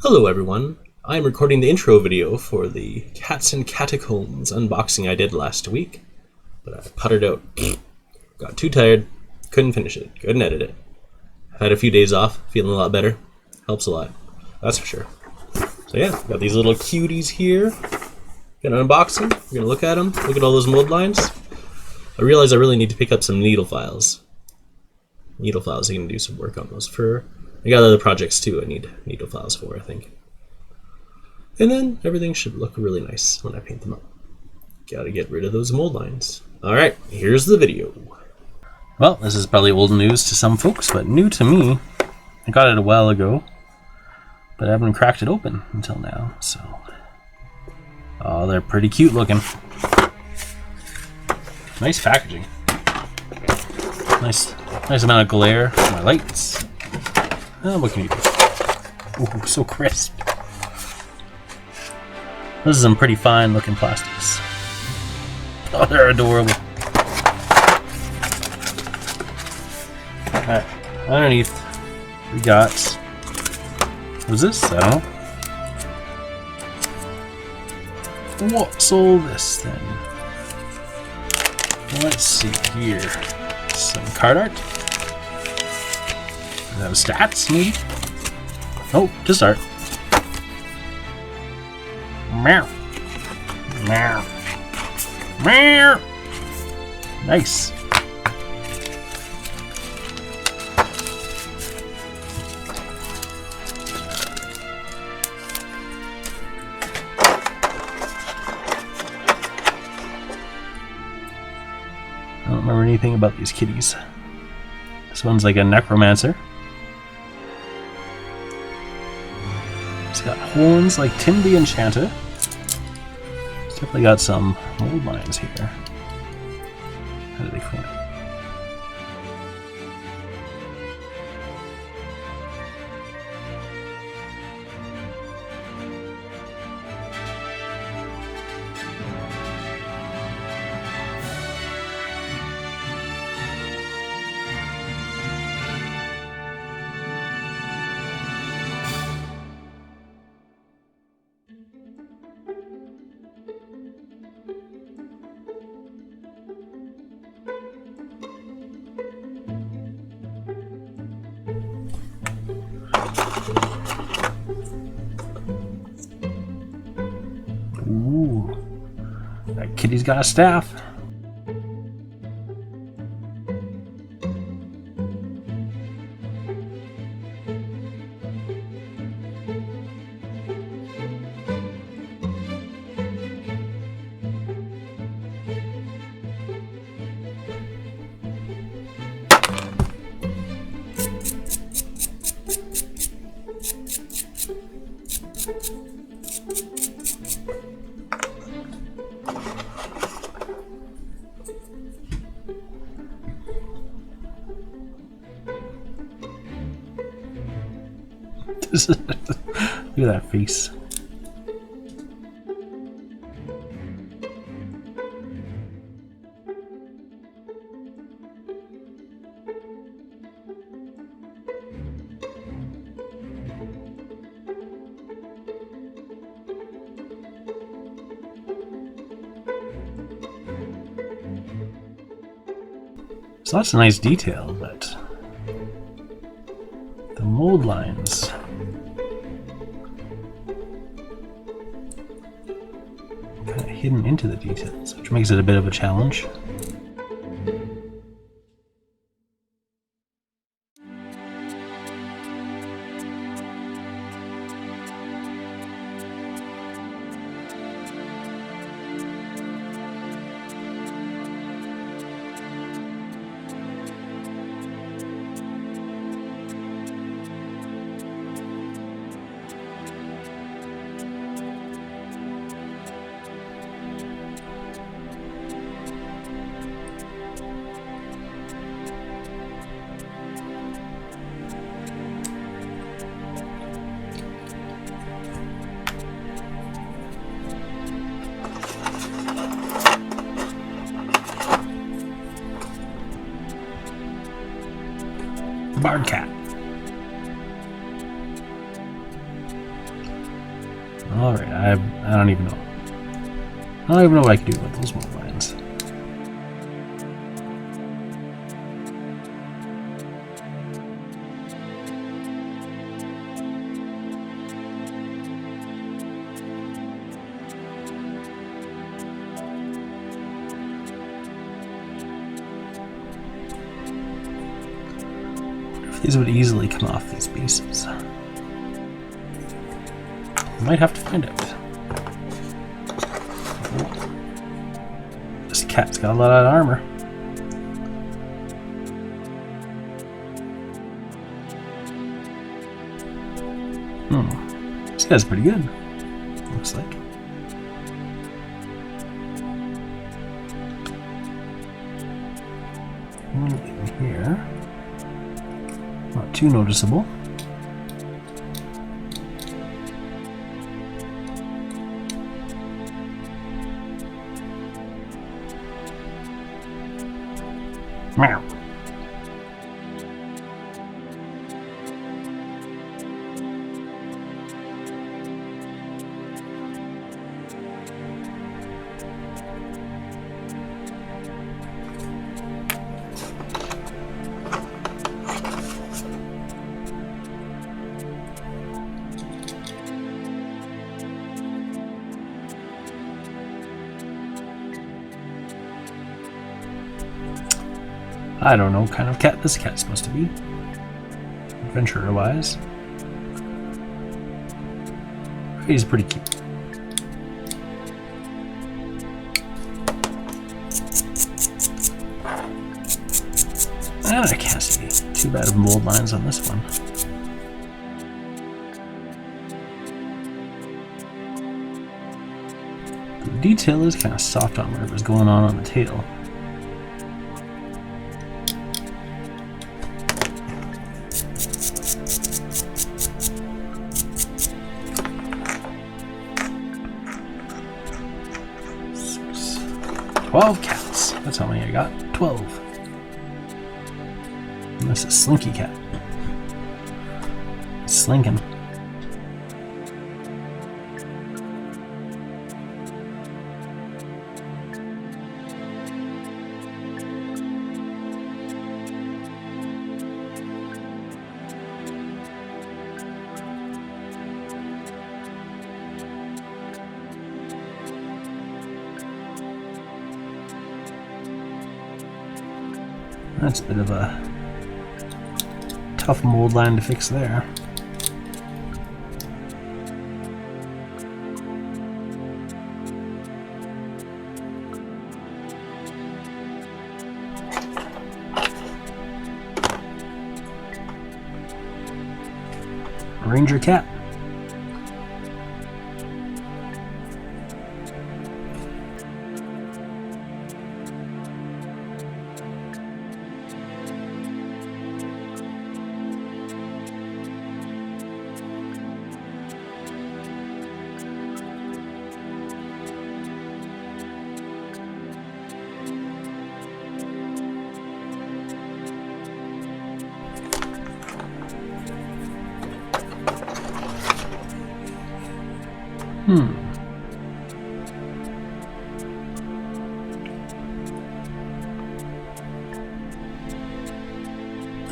Hello everyone, I'm recording the intro video for the Cats and Catacombs unboxing I did last week, but I puttered out. Got too tired, couldn't finish it, couldn't edit it. I've had a few days off, feeling a lot better. Helps a lot, that's for sure. So yeah, got these little cuties here. Gonna unbox them, we're gonna look at them, look at all those mold lines. I realize I really need to pick up some needle files. Needle files, I can do some work on those for... I got other projects too I need needle files for, I think. And then everything should look really nice when I paint them up. Gotta get rid of those mold lines. Alright, here's the video. Well, this is probably old news to some folks, but new to me. I got it a while ago, but I haven't cracked it open until now, so... Oh, they're pretty cute looking. Nice packaging. Nice amount of glare for my lights. What can you do? Ooh, so crisp. This is some pretty fine looking plastics. Oh, they're adorable. Alright, underneath we got... What's this? I don't know. What's all this then? Let's see here. Some card art. Is that stats, maybe? Oh, just art. Meow. Meow. Meow. Nice. I don't remember anything about these kitties. This one's like a necromancer. It's got horns like Tim the Enchanter. It's definitely got some mold lines here. How do they clean it? Ooh, that kitty's got a staff. Look at that face. So that's a nice detail, but the mold lines kind of hidden into the details, which makes it a bit of a challenge. Barn cat. Alright, I don't even know. I don't even know what I can do with those mold lines. These would easily come off these bases. Might have to find out. This cat's got a lot of armor. This guy's pretty good. Looks like. In here. Not too noticeable. Meow. I don't know what kind of cat this cat's supposed to be, adventurer-wise. He's pretty cute. I can't see too bad of mold lines on this one. The detail is kind of soft on whatever's going on the tail. Six. 12 cats. That's how many I got. 12. And this is Slinky Cat. He's slinking. That's a bit of a tough mold line to fix there. Ranger cat.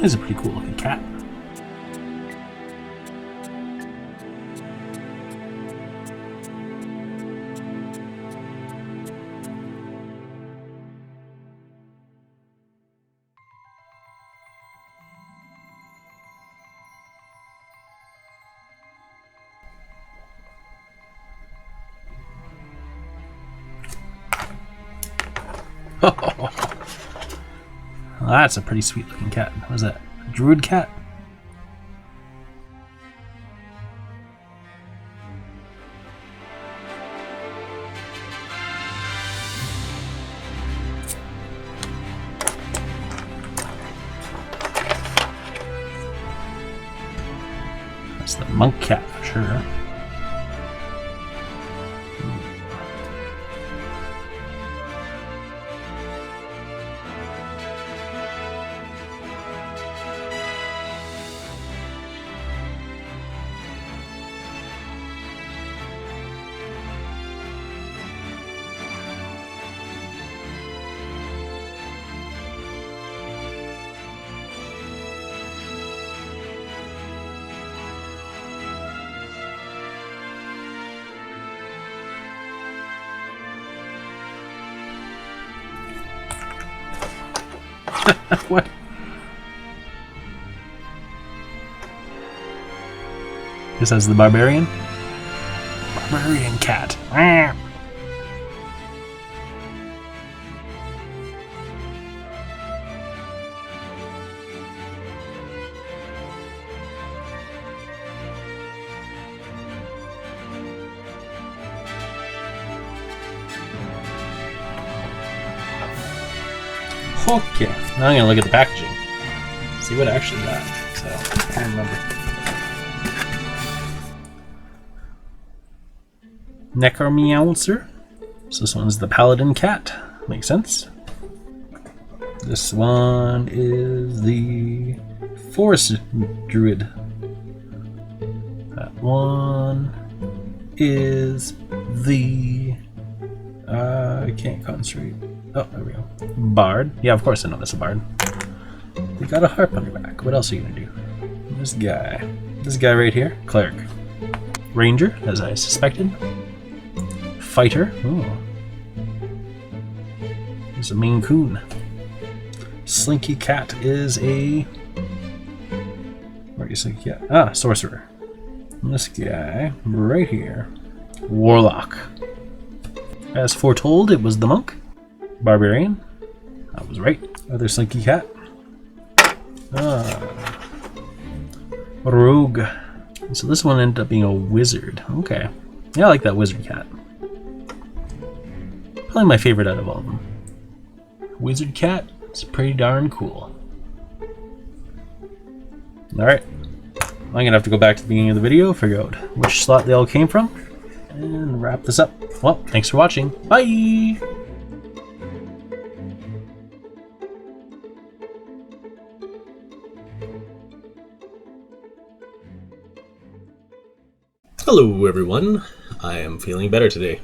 That's a pretty cool looking cat. Well, that's a pretty sweet looking cat. What is that? A druid cat? That's the monk cat for sure. What? This has the barbarian. Barbarian cat. Okay, now I'm gonna look at the packaging. See what I actually got. So, I can't remember. Necromeowser. So this one's the Paladin Cat. Makes sense. This one is the Forest Druid. That one is the... I can't concentrate. Oh, there we go. Bard. Yeah, of course I know that's a bard. They got a harp on your back. What else are you gonna do? This guy. This guy right here. Cleric. Ranger, as I suspected. Fighter. Oh. He's a Maine Coon. Slinky Cat is a... Where is Slinky Cat? Ah, Sorcerer. And this guy right here. Warlock. As foretold, it was the Monk. Barbarian. I was right. Other Slinky Cat. Rogue. So this one ended up being a wizard. Okay. Yeah, I like that wizard cat. Probably my favorite out of all of them. Wizard cat. It's pretty darn cool. Alright. I'm going to have to go back to the beginning of the video, figure out which slot they all came from, and wrap this up. Well, thanks for watching. Bye! Hello everyone, I am feeling better today.